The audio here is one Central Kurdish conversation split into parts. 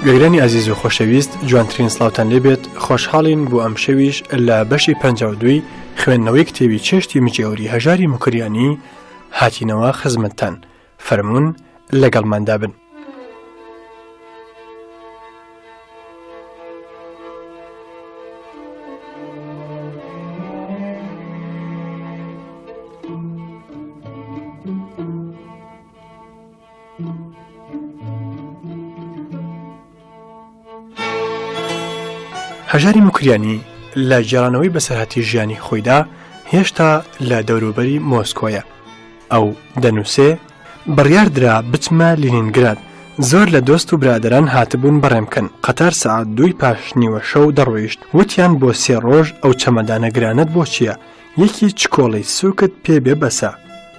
گوێگرانی عزیز و خۆشەویست، جوانترین سڵاوتان لێبێت. خۆشحاڵین بۆ ئەم شەویش لە بەشی 52 خوێندنەوەی کتێبی چێشتی مجێوری هەژاری موکریانی هاتینەوە خزمەتتان. فەرموون لەگەڵماندا بن. هەژاری موکریانی لە جێرانەوەی بەسەرهاتی ژیانی خۆیدا هێشتا لە دەوروبەری مۆسکۆیە. ئەو دەنووسێ بڕیاردرا بچمە لینینگراد. زۆر لە دۆست و برادران هاتبوون بەڕێمکەن. قەتار سەعات 2 پاش نیوە شەو دەڕۆیشت. وتیان بۆ 3 ڕۆژ ئەو چەمەدانە گرانت بۆ چییە؟ یەکی چکۆڵی سووکت پێ بێ بەسە.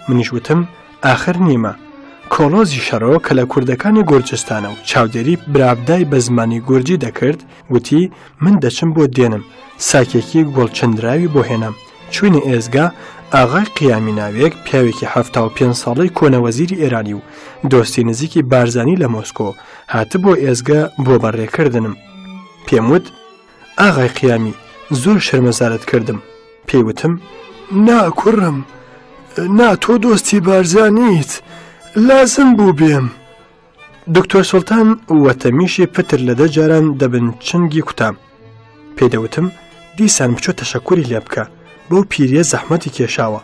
منیش وتم ئاخر نیمە. کۆلۆزی شەڕۆ کە لە کوردەکانی گورجستانە و چاودێری برابدای بە زمانی گورجی دەکرد، وتی من دەچم بۆ دێنم، ساکێکی گۆڵچەندراوی بۆ هێنام. چوینە ئێزگا، ئاغای قیامی ناوێک، پیاوێکی 75 ساڵەی کۆنەوەزیری ئێرانی و دۆستی نزیکی بارزانی لە مۆسکۆ هاتە بۆ ئێزگا بۆ بەڕێکردنم. پێم وت ئاغای قیامی، زۆر شەرمەزارت کردم. پێیوتم نا کوڕم، نا تۆ دۆستی بارزانیت، لازم بوو بێم. دکتۆر سوڵتان وەتەمیشی پتر لە 10 جاران دەبن چنگی کوتام. پێدەوتم دیسان بچۆ تەشەکوری لێ بکە، بۆ پیریە زەحمەتی کێشاوە.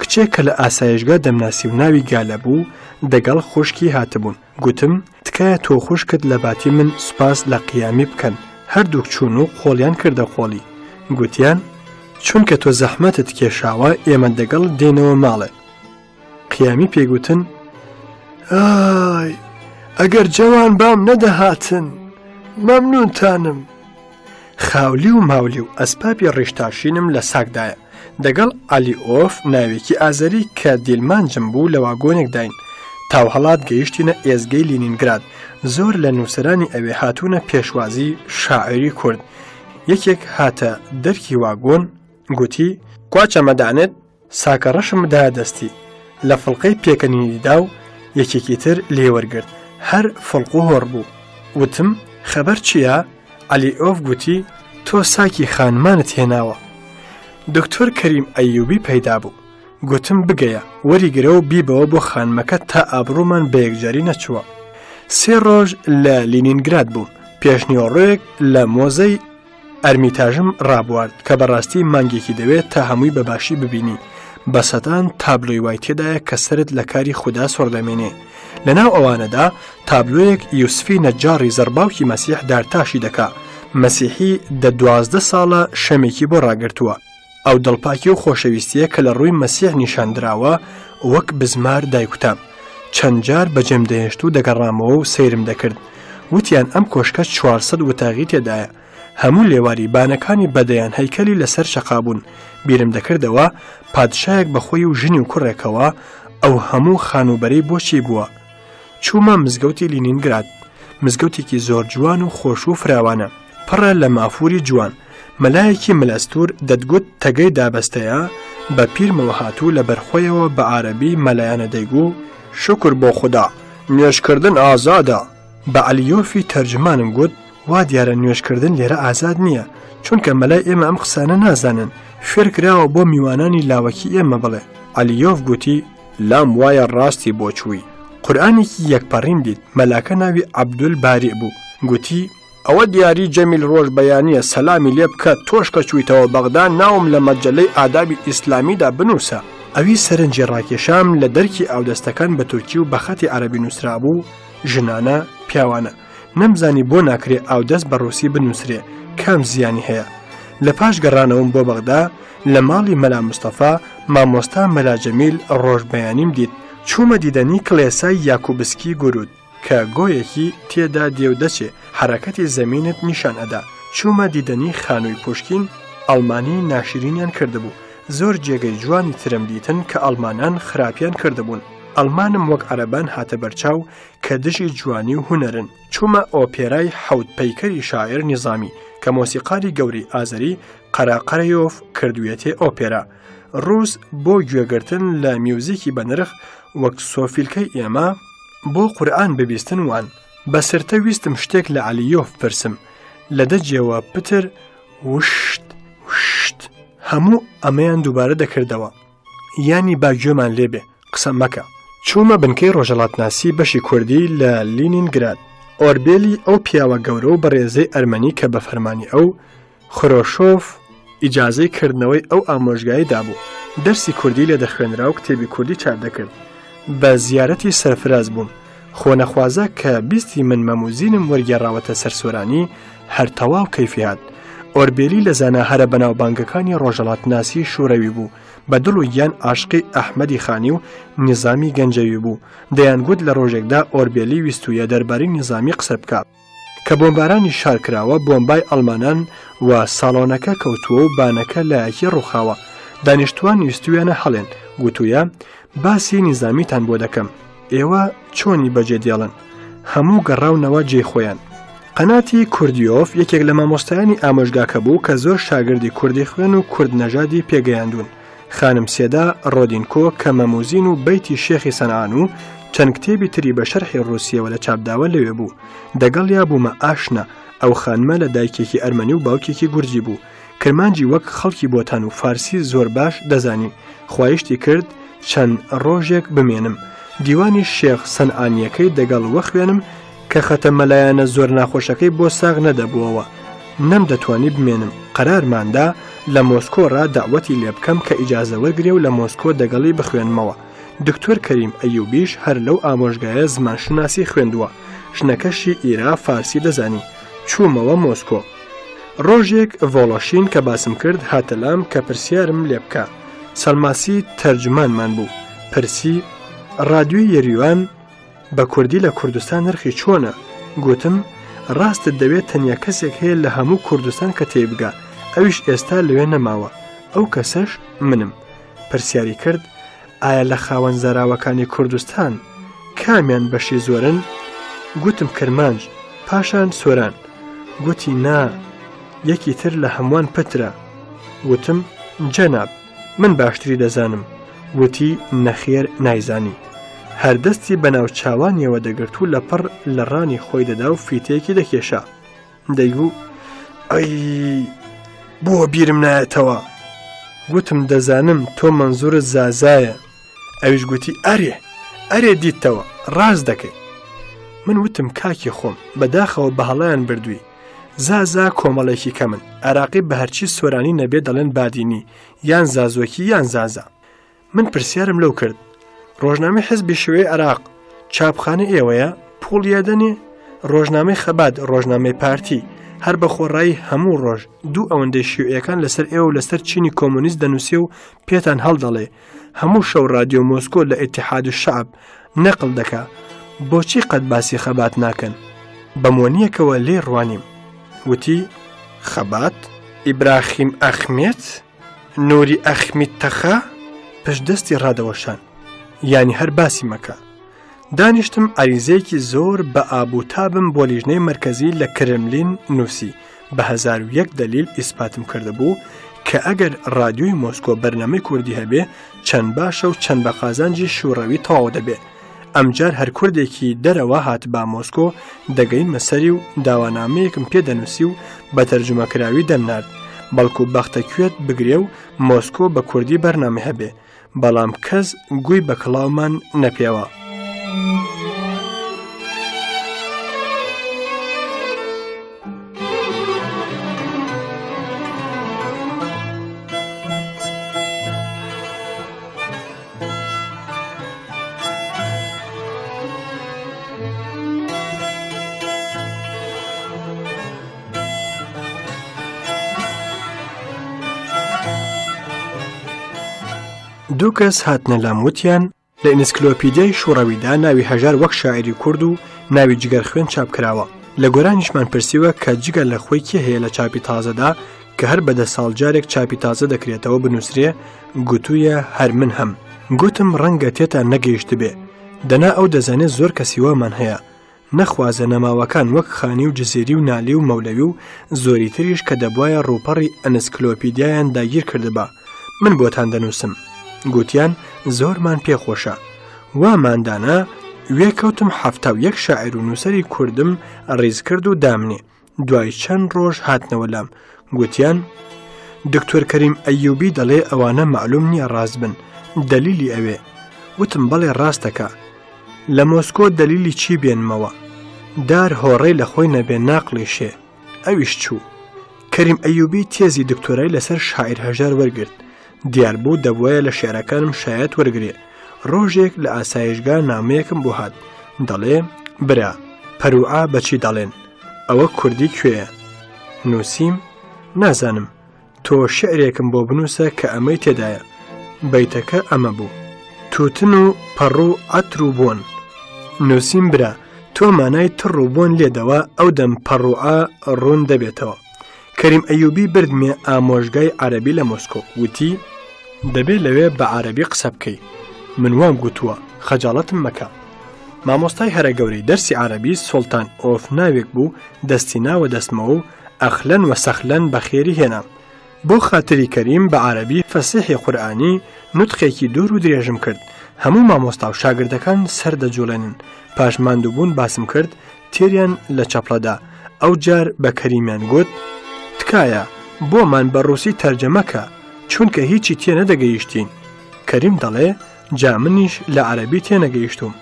کچێک کە لە ئاسایشگا دەمناسی و ناوی گالە بوو دەگەڵ خوشکی هاتبوون. گوتم تکایە تۆ خوشکت لە باتی من سوپاس لە قیامی بکەن. هەردووک چوون و خۆڵیان کردە خۆڵی. گوتیان چونکە تۆ زەحمەتت کێشاوە ئێمە دەگەڵ دێنەوە ماڵێ. قیامی پێگوتن ئای ئەگەر جەوان بام نەدەهاتن مەمنونتانم. خاولی و ماولی و ئەسپاپی ڕیشتاشینم لە ساکدایە. دەگەڵ ئالیۆف ناوێکی ئازەری کە دیلمانجم بوو لە واگۆنێک داین. تاو هەڵات گەیشتینە ئێزگەی لینینگراد. زۆر لە نووسەرانی ئەوێ هاتوونە پێشوازی شاعری کورد. یەکێک هاتە دەرکی واگۆن، گوتی کوا چەمەدانێت؟ ساکە ڕەشم دا دەستی. لە فڵقەی پێکەنینیدا و یەکێکی تر لێوەرگرت. هەر فڵق و هۆڕ بوو. وتم خەبەر چییە؟ ئالیۆف گوتی تۆ ساکی خانمانت هێناوە. دکتۆر کەریم ئەیوبی پەیدا بوو. گوتم بگەیە وەریگرە و بیبەوە بۆ خانمەکە تا ئابڕوومان بە یەکجاری نەچووە. 3 ڕۆژ لە لینینگراد بووم. پێشنیوەڕۆیەک لە مۆزەی ئەرمیتاژم ڕابوارد کە بەڕاستی مانگێکی دەوێت تا هەمووی بەباشی ببینی. بەسەدان تابلۆی وای تێدایە کە سرت لە کاری خوددا سۆردەمێنێ. لەناو ئەوانەدا تابلۆیەک یوسفی نەجاری زەرباوکی مەسیح دارتاشی دەکا. مەسیحی 12 ساڵە شەمێکی بۆ ڕاگرتووە. ئەو دڵپاکی و خۆشەویستیە کە لە ڕووی مەسیح نیشاندراوە وەک بزمار دایکوتام. چەند جار بەجێم دەهێشت و دەگەڕامەوە و سەیرم دەکرد. وتیان ئەم کۆشکە 400 وتاغی تێدایە. هەموو لێواری بانەکانی بەدەیان هەیکەلی لەسەر شەقابوون. بیرم دەکردەوە پادشایەک بەخۆی و ژنی و کوڕێکەوە ئەو هەموو خانوبەرەی بۆچی بووە. چوومە مزگەوتی لینینگراد. مزگەوتێکی زۆر جوان و خۆش و فراوانە، پڕە لە مافوری جوان. مەلایەکی ملەستور دەتگوت تەگەی دابەستەیە، بە پیرمەوە هاتوو لە بەرخۆیەوە بە عارەبی مەلایانە دەیگو شکر بۆ خودا، نوێژکردن ئازادە. بە ئەلیۆفی تەرجمانم گوت وا دیارە نوێژکردن لێرە ئازاد نییە، چونکە مەلای ئێمە ئەم قسانە نازانن. فێر کراوە بۆ میوانانی لاوەکی ئێمە بڵێ. ئەلیۆف گوتی لام وایە ڕاستی بۆ چووی. قورئانێکی یەکپەڕین دیت، مەلاکە ناوی عەبدول باری بوو. گوتی ئەوە دیاری جەمیل ڕۆژ بەیانیە، سەلامی لێ بکە، تۆش کە چوویتەوە بەغدا ناوم لە مەجەلەی ئادابی ئیسلامیدا بنووسە. ئەوی سەرنجی ڕاکێشام لە دەرکی ئاودەستەکان بە تورکی و بە خەتی عەرەبی نووسرا بوو. ژنانە پیاوانە نەمزانی بۆ ناکرێ ئاودەست بە ڕووسی بنووسرێ، کام زیانی هەیە. لە پاش گەڕانەوەم بۆ بەغدا لە ماڵی مەلا مستەفا مامۆستا مەلا جەمیل ڕۆژبەیانیم دیت. چوومە دیدەنی کڵێسای یاکوبسکی گورود کە گۆیەکی تێدا دێودەچێ حرەکەتی زەمینت نیشان ئەدا. چوومە دیدەنی خانووی پوشکین، ئەڵمانی ناشرینیان کردبوو. زۆر جێگەی جوانی ترم دیتن کە ئەڵمانان خراپیان کردبوون. ئەڵمانم وەک عەرەبان هاتە بەرچاو کە دژی جوانی و هونەرن. چوومە ئۆپێرای حەوت پەیکەری شاعر نیزامی کە مۆسیقاری گەوری ئازەری قەراقەرەیۆف کردوێتێ ئۆپێرا. ڕووس بۆ گوێگرتن لە میوزیکی بەنرخ وەک سۆفیلکەی ئێمە بۆ قورئان ببیستن وان. بەسەرتە ویستم شتێک لە عەلیۆف پرسم لە دەجێوە پتر وشت وشت هەموو ئەمەیان دووبارە دەکردەوە یانی باگوێمان لێبێ قسە مەکە. چوومە بنکەی ڕۆژهەڵاتناسی بەشی کوردی لە لینینگراد. ئۆربێلی ئەو پیاوە گەورە و بەڕێزەی ئەرمەنی کە بە فەرمانی ئەو خرۆشۆف ئیجازەی کردنەوەی ئەو ئامۆژگایی دابوو. دەرسی کوردی لێ دەخوێنرا و کتێبی کوردی چاپ دەکرد. بە زیارەتی سەرفراز بووم. خۆنەخوازە کە بیستی من مەموزینم وەرگێڕاوەتە سەرسۆرانی هەر تەواو کەیفی هات. ئۆربێلی لە زاناهارە بەناوبانگەکانی ڕۆژهەڵاتناسی شوورەوی بوو. بە دڵ و گیان عاشقی ئەحمەدی خانی و نیزامی گەنجەوی بوو. دەیانگوت لە ڕۆژێکدا ئۆربێلی ویستویە دەربارەی نیزامی قسە بکات کە بۆمبارانی شار کراوە بۆمبای ئەڵمانان و ساڵۆنەکە کەوتووە و بانەکە لایەکی ڕووخاوە. دانیشتوان ویستویانە هەڵێن گوتوویە باسی نیزامیتان بۆ دەکەم ئێوە چۆنی بەجێ دێڵن هەموو گەڕاونەوە جێی خۆیان. قەناتی کوردیۆف یەکێک لە مامۆستایانی ئامۆژگاکە بوو کە زۆر شاگردی کوردی خوێن و کورد نەژادی پێگەیاندون. خانم سێدا ڕۆدینکۆ کە مەموزین و بەیتی شێخی سەنعان و چەند کتێبی تری بە شەرحی ڕووسیەوە لە چاپداوە لەوێ بوو. دەگەڵ یا بوومە ئاشنا ئەو خانمە لە دایکێکی ئەرمەنی و باوکێکی گورجی بوو. کرمانجی وەک خەڵکی بۆتان و فارسی زۆر باش دەزانی. خوایشتی کرد چەند ڕۆژێک بمێنم. دیوانی شێخ سەنعانیەکەی دەگەڵ وە خوێنم کە خەتە مەلایەنە زۆر ناخۆشەکەی بۆ ساغ نەدەبووەوە. نەم دەتوانی بمێنم. قەرارماندا لە مۆسکۆڕا داوەتی لێ بکەم کە ئیجازە وەرگرێ و لە مۆسکۆ دەگەڵی بخوێنمەوە. دکتۆر کەریم ئەیوبیش هەر لەو ئامۆژگایە زمانشناسی خوێندووە. ژنەکەشی ئیرا فارسی دەزانی. چوومەوە مۆسکۆ. ڕۆژێک ڤۆڵۆشین کە باسم کرد هاتەلام کە پرسیارم لێ بکە. سەلماسی تەرجمانمان بوو. پرسی ڕادیۆی یەریوان بە کوردی لە کوردستان نرخی چۆنە؟ گوتم ڕاستت دەوێت تەنیا کەسێک هەیە لە هەموو کوردستان کە تێبگا ئەویش ئێستا لەوێ نەماوە ئەو کەسەش منم. پرسیاری کرد ئایا لە خاوەن زەراوەکانی کوردستان کامیان بەشی زۆرن؟ گوتم کرمانج پاشان سۆران. گوتی نا یەکی تر لە هەمووان پترە. گوتم جەناب من باشتری دەزانم. گوتی نەخێر نایزانی. هەردەستی بەناو چاوانیەوە دەگرت و لەپڕ لە ڕانی خۆی دەدا و فیتەیەکی دەکێشا. دەیگو ئەی بۆ بیرم نایەتەوە. گوتم دەزانم تۆ منزورت زازایە. ئەویش گوتی ئەرێ دیتەوە ڕاست دەکەی. من وتم کاکی خۆم بەداخەوە بە هەڵەیان بردووی. زازا کۆمەڵێکی کەمن عراقی بە هەرچی سۆرانی نەبێ دەڵێن بادینی یان زازۆکی یان زازا. من پرسیارم لەو کرد ڕۆژنامەی حزبی شوێی عراق چاپخانە ئێوەیە پوڵ یادەنێ؟ ڕۆژنامەی خەبات ڕۆژنامەی پارتی هەر بە خۆڕایی هەموو ڕۆژ دوو ئەوەندەی شیوعیەکان لەسەر ئێوە و لەسەر چینی کۆمۆنیست دەنووسێ و پێتان هەڵدەڵێ هەموو شەو رادیۆ مۆسکۆ لە ئیتیحاد الشعب نەقل دەکا بۆچی قەت باسی خەبات ناکەن؟ بەمۆنیەکەوە لێ ڕوانیم. وتی خەبات ئیبراخیم ئەخمێت نوری ئەخمیت تەخا پشدەستی ڕادەوەشان یانی هەر باسی مەکە. دانیشتم عریزەیەکی زۆر بە ئابوتابم بۆ لیژنەی مەرکەزی لە کرملین نووسی بە 1001 دلیل ئیسپاتم کردبوو کە ئەگەر رادیۆی مۆسکۆ بەرنامەی کوردی هەبێ چەند باشە و چەند بە قازانجی شوڕەوی تەواو دەبێ. ئەمجار هەر کوردێکی دەرەوە هات با مۆسکۆ دەگەین مەسەری و داوانامەیەکم پێدەنووسی و بە تەرجمەکراوی دەمنارد بەڵکو بەختەکوێت بگرێ و مۆسکۆ بە کوردی بەرنامە هەبێ بەڵام کەس گوێی بە کڵاومان نەپێوە. دوو کەس هاتنە لام وتیان لە ئینسکلۆپیدیای شوڕەویدا ناوی هەژار وەک شاعری کورد و ناوی جگەر خوێن چاپ کراوە. لە گۆرانیشمان پرسیوە کە جگەر لە خۆی کێ هەیە لە چاپی تازەدا کە هەر بەدە ساڵ جارێک چاپی تازە دەکرێتەوە بنووسرێ گوتوویە هەر من هەم. گوتم ڕەنگە تێتان نەگەیشت بێ دەنا ئەو دەزانێت زۆر کەسی وامان هەیە نەخوازە نەماوەکان وەک خانی و جزێری و نالی و مەولەوی و زۆری تریش کە دەبوایە ڕووپەڕی ئەنسکلۆپیدیایان داگیر کردبا من بۆتان دەنووسم. گوتیان زۆرمان پێخۆشە واماندانا وێ کەوتم 71 شاعیر و نووسەری کوردم ڕیز کرد و دامنێ. دوای چەند ڕۆژ هاتنەوە لام گوتیان دکتۆر کەریم ئەیوبی دەڵێ ئەوانە معلوم نییە ڕاست بن، دەلیلی ئەوێ. وتم بەڵێ ڕاستەکە. لە مۆسکۆ دەلیلی چی بێنمەوە؟ دار هۆڕەی لە خۆی نەبێ ناقڵی شێ. ئەویش چوو. کەریم ئەیوبی تێزی دکتۆرای لەسەر شاعیر هەژار وەرگرت. دیار بوو دەبوایە لە شێعرەکانم شایەت وەرگێ. ڕۆژێک لە ئاسایشگا نامەیەکم بۆ هات. دەڵێ برا پەروعا بەچی دەڵێن؟ ئەوە کوردی کوێیە؟ نووسیم نازانم. تۆ شعرێکم بۆ بنووسە کە ئەمەی تێدایە. بەیتەکە ئەمە بوو: تووتن و پەڕوو عەتر و بۆن. نووسیم برا تۆ مانای تڕ و بۆن لێدەوە ئەو دەم پەڕوعا ڕوون دەبێتەوە. کەریم ئەیوبی بردمێ ئامۆژگای عەرەبی لە مۆسکۆ. وتی دەبێ لەوێ بە عەرەبی قسە بکەی. من وام گوتووە خەجاڵەتم مەکە. مامۆستای هەرە گەورەی دەرسی عەرەبی سوڵتان ئۆف ناوێک بوو دەستی ناوە دەستمەوە و ئەخلەن و سەخلەن بەخێری هێنا. بۆ خاتری کەریم بە عەرەبی فەسیحی قورئانی نوتخێکی دوور و درێژم کرد. هەموو مامۆستا و شاگردەکان سەر دەجوڵێنن. پاش ماندووبوون باسم کرد تێریان لە چەپڵەدا. ئەو جار بە کەریمیان گوت تکایە بۆمان بە ڕووسی تەرجەمەکە چونکە هیچی تێ نەدەگەیشتین. کەریم دەڵێ جا منیش لە عەرەبی تێنەگەیشتوم.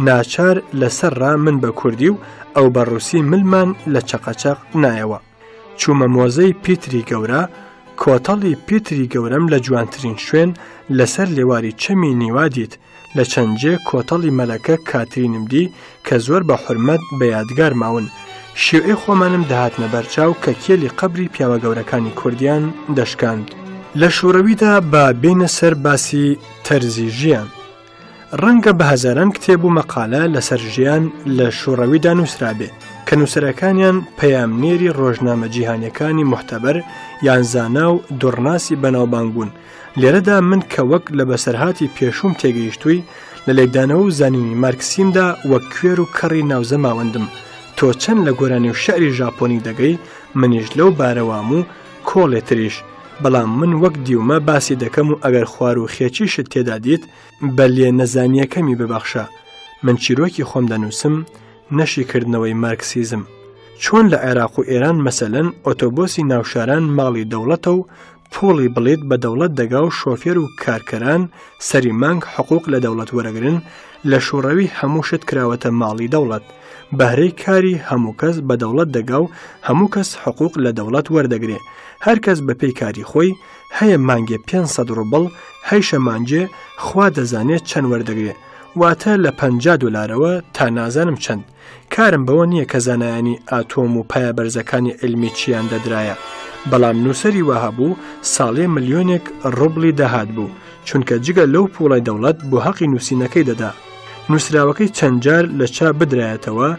ناچار لەسەرڕا من بە کوردی و ئەو بە ڕووسی ملمان لە چەقەچەق نایەوە. چوومە مۆزەی پیتری گەورە. کۆتەڵی پیتری گەورەم لە جوانترین شوێن لەسەر لێواری چەمی نیوا دیت. لە چەندجێ کۆتەڵی مەلەکە کاترینم دی کە زۆر بە حورمەت بە یادگار ماون. شێوئێ خۆمانم دەهاتنە بەرچاو کە کێلی قەبری پیاوە گەورەکانی کوردیان دەشکاند. لە شوڕەویدا بە بینە سەر باسی تەرزی ژیان. ڕەنگە بە هەزاران کتێب و مەقالە لەسەر ژیان لە شوڕەویدا نووسرابێ کە نووسەرەکانیان پەیامنێری ڕۆژنامە جیهانیەکانی محتەبەر یان زانا و دوڕناسی بەناوبانگ بوون. لێرەدا من کە وەک لە بەسەرهاتی پێشوم تێگەیشتووی لە لێکدانەوە و زانینی مارکسیمدا وەک کوێر و کەڕی ناوزە ماوەندم. تۆ چەند لە گۆرانی و شەعری ژاپۆنی دەگەی منیش لەو بارەوام و کۆڵێتریش. بەڵام من وەک دیومە باسی دەکەم و ئەگەر خوار و خێچیشت تێدا دیت بە لێ نەزانیەکەمی ببەخشە. من چیرۆکی خۆم دەنووسم نەشیکردنەوەی مارکسیزم. چۆن لە عێراق و ئێران مەسەلەن ئۆتۆبۆسی ناوشاران ماڵی دەوڵەتە و پۆڵی بڵێت بە دەوڵەت دەگا و شۆفێر و کارکەران سەری مانگ حقوق لە دەوڵەت وەرەگرن. لە شوڕەوی هەموو شت کراوەتە ماڵی دەوڵەت. بەهرەی کاری هەموو کەس بە دەوڵەت دەگا و هەموو کەس حقوق لە دەوڵەت وەردەگرێ. هەر کەس بەپێی کاری خۆی هەیە مانگێ 500 ڕوبڵ هەیشە مانجێ خوا دەزانێت چەند وەردەگرێ. واتە لە 50 دلارەوە تا نازانم چەند. کارم بەوە نییە کە زانایانی ئاتۆم و پایە بەرزەکانی علمی چیان دەدرایە. بەڵام نووسەری وەها بوو ساڵێ ملیۆنێک ڕوبڵی داهات بوو چونکە جگە لەو پوڵای دەوڵەت بۆ حەقی نووسینەکەی دەدا. نووسراوەکەی چەند جار لە چا بدرایەتەوە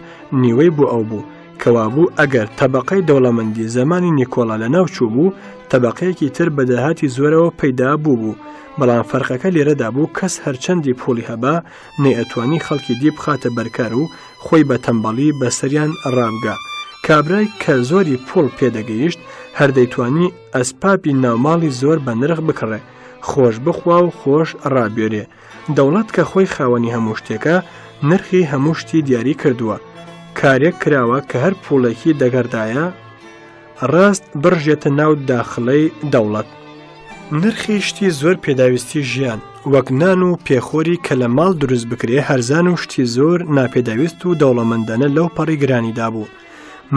نیوەی بۆ ئەو بوو کەوابوو ئەگەر تەبەقەی دەوڵەمەندی زمانی نیکۆلا لە ناوچوو بوو تەبەقەیەکی تر بەداهاتی زۆرەوە پەیدا بوو. بەڵام فەرقەکە لێرەدا بوو کەس هەرچەندی پۆلی هەبا نەیەتوانی خەڵکی دی بخاتە بەرکار و خۆی بە تەمبەڵی بەسەریان ڕابگا. کابرای کە زۆری پۆڵ پێدەگەیشت هەردەیتوانی ئەسپاپی ناوماڵی زۆر بە نرخ بکڕێ، خۆش بخوا و خۆش ڕابێرێ. دەوڵەت کە خۆی خاوەنی هەموو شتێکە نرخی هەموو شتی دیاری کردووە. کارێک کراوە کە هەر پوڵێکی دەگەردایە ڕاست بڕژێتە ناو داخڵەی دەوڵەت. نرخی شتی زۆر پێداویستی ژیان وەک نان و پێخۆری کە لە ماڵ دروست بکرێ هەرزان و شتی زۆر ناپێداویست و دەوڵەمەندانە لەو پەڕی گرانیدا بوو.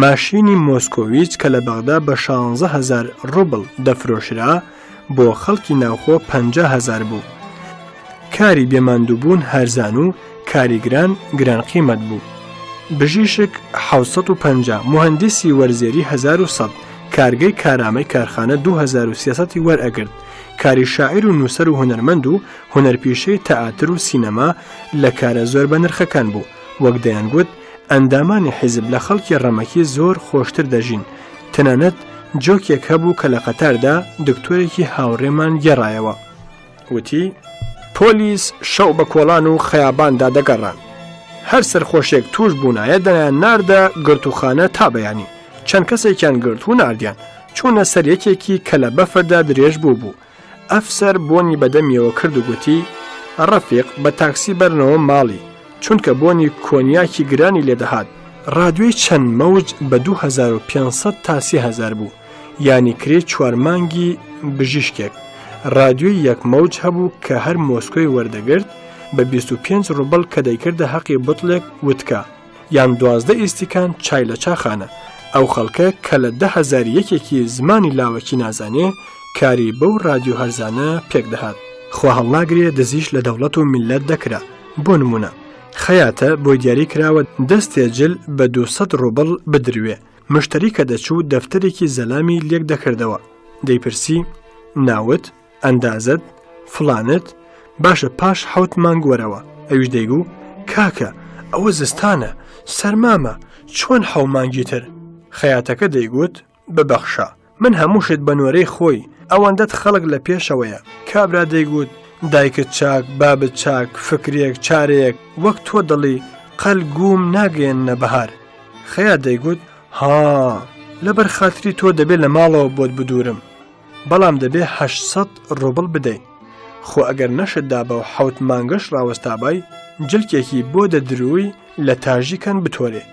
ماشینی مۆسکۆویچ کە لە بەغدا بە 16,000 ڕوبڵ دەفرۆشرا بۆ خەڵکی ناوخۆ 50,000 بوو. کاری بێماندووبوون هەرزان و کاریگران گران قیمەت بوو. بژیشک 750، مهندسی وەرزێری 1100، کارگەی کارامەی کارخانە 2300 وەرئەگرت. کاری شاعیر و نووسەر و هونەرمەند و هونەرپیشەی تەئاتر و سینەما لە کارە زۆر بە نرخەکان بوو. وەک دەیانگوت ئەندامانی حیزب لە خەڵکی ڕەمەکی زۆر خۆشتر دەژین. تەنانەت جۆکێک هەبوو کە لە قەتاردا دکتۆرێکی هاوڕێمان گێڕایەوە. وتی پۆلیس شەو بە کۆڵان و خەیاباندا دەگەڕان. هەر سەرخۆشێک توش بوونایە دەیان ناردە گرتوخانە تا بەیانی. چەند کەسێکیان گرت و ناردیان چوونە سەر یەکێکی کە لە بەفردا درێژ بوو. ئەفسەر بۆنی بەدەمیەوە کرد و گوتی ڕەفیق بە تاکسی بەرنەوە ماڵی چونکە بۆنی کۆنیاکی گرانی لێدەهات. ڕادیۆی چەند مەوج بە 2500 تا 30,000 بوو، یانی کرێ 4 مانگی بژیشکێک. ڕادیۆی یەک مەوج هەبوو کە هەر مۆسکۆی وەردەگرت بە 25 ڕوبڵ کە دەیکردە حەقی بوتڵێک وتکە یان 12 ئیستیکان چای لە چاخانە. ئەو خەڵکە کە لە 10,000 یەکێکی زمانی لاوەکی نازانێ کاری بەو ڕادیۆ هەرزانە پێک دەهات. خوا هەڵناگرێ دزیش لە دەوڵەت و میلەت دەکرا. بۆ نمونە خەیاتە بۆی دیاری کراوە دەستێجل بە 200 ڕوبڵ بدروێ. مشتری کە دەچوو دەفتەرێکی زەلامی لێک دەکردەوە، دەیپرسی ناوت، ئەندازت، فڵانت، باشە پاش 7 مانگ وەرەوە. ئەویش دەیگو کاکە ئەوە زستانە، سەرمامە، چۆن 7 مانگی تر؟ خەیاتەکە دەیگوت ببەخشە، من هەمووشت بە نۆرەی خۆی، ئەوەندەت خەڵک لە پێشەوەیە. کابرا دەیگوت دایکت چاک، بابت چاک، فکرێک چارەیەک وەک تۆ دڵی قەلگوم ناگەێنە بەهار. خەیات دەیگوت ها لەبەر خاتری تۆ دەبێت لە ماڵەوە بۆت بدورم، بەڵام دەبێ 800 ڕوبڵ بدەیت. خۆ ئەگەر نەشتدا بە 7 مانگەش ڕاوەستابای جلکێکی بۆ دەدروی لە تاژیکەن بتۆرێ.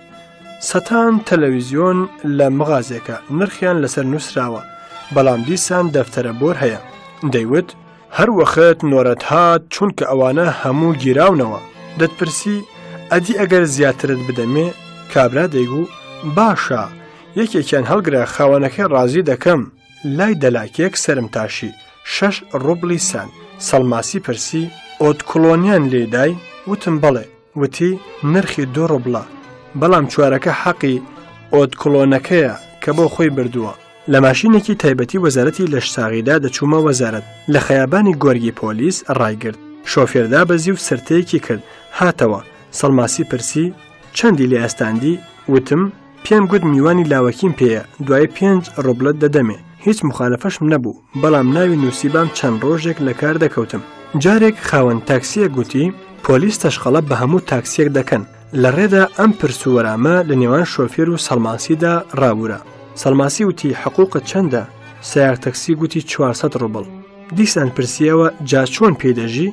سەتان تەلەڤیزیۆن لە مغازێکە نرخیان لەسەر نووسراوە، بەڵام دیسان دەفتەرە بۆر هەیە. دەیوت هەر وەخت نۆرەت هات چونکە ئەوانە هەموو گیراونەوە. دەتپرسی ئەدی ئەگەر زیاترت بدەمێ؟ کابرا دەیگو باشە، یەکێکیان هەڵگرە خاوەنەکەی ڕازی دەکەم. لای دەلاکێک سرم تاشی 6 ڕوبڵی سان. سەڵماسی پرسی ئۆت کۆلۆنیان لێدای؟ وتم بەڵێ. وتی نرخی 2 ڕوبڵە، بەڵام چوارەکە حەقی ئۆت کۆلۆنەکەیە کە بۆ خۆی بردووە. لە ماشینێکی تایبەتی وەزارەتی لە شساغیدا دەچوومە وەزارەت، لە خەیابانی گۆرگی پۆلیس ڕایگرت. شۆفێردا بەزی و سرتەیەکی کرد، هاتەوە. سەڵماسی پرسی چەندی لێ ئەستاندی؟ وتم پێم گوت میوانی لاوەکیم پێیە، دوای 5 ڕوبڵت دەدەمێ. هیچ مخالەفەشم نەبوو، بەڵام ناوی نووسیبام چەند ڕۆژێک لە کار دەکەوتم. جارێک خاوەن تاکسیە گوتی پۆلیس تەشخەڵە بە هەموو تاکسیەک دەکەن. لە ڕێدا ئەم پرسووەرامە لە نێوان شۆفێر و سەڵماسیدا ڕابوورە. سەڵماسی وتی حقوقت چەندە؟ سیار تەکسی گوتی 400 ڕوبڵ. دیسان پرسیەوە جا چۆن پێدەژی؟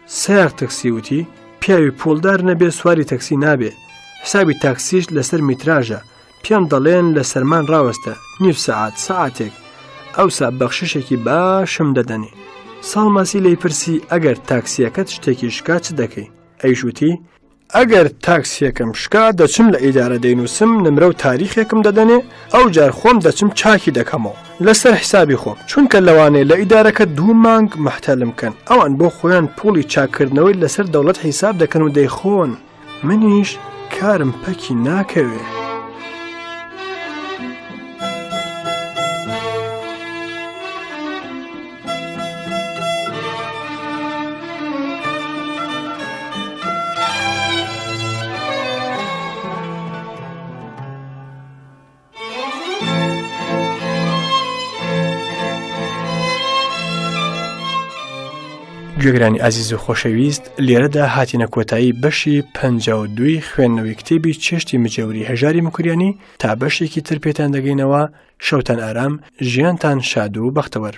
سیار تەکسی وتی پیاوی پۆلدار نەبێ سواری تەکسی نابێ، حسابی تاکسیش لەسەر میتراژە، پێم دەڵێن لە سەرمان ڕاوەستە، نیو سەعات سەعاتێک، ئەوسا بەخششێکی باشم دەدەنێ. سەڵماسی لێی پرسی ئەگەر تاکسیەکەت شتێکی شکا چ دەکەی؟ ئەیشوتی ئەگەر تاکسیەکەم شکا دەچم لە ئیدارە دەینووسم، نمرە و تاریخێکم دەدەنێ، ئەو جار خۆم دەچم چاکی دەکەمەوە لەسەر حسابی خۆم، چونکە لەوانەیە لە ئیدارەکە 2 مانگ محتەلم کەن، ئەوان بۆ خۆیان پوڵی چاکردنەوەی لەسەر دەوڵەت حیساب دەکەن و دەیخۆن، منیش کارم پەکی ناکەوێ. گوێگرانی ئازیز و خۆشەویست، لێرەدا هاتینە کۆتایی بەشی 52 خوێندنەوەی کتێبی چێشتی مجێوری هەژاری مکوریانی. تا بەشێکی تر پێتان دەگەینەوە. شەوتان ئارام، ژیانتان شاد و بەختەوەر.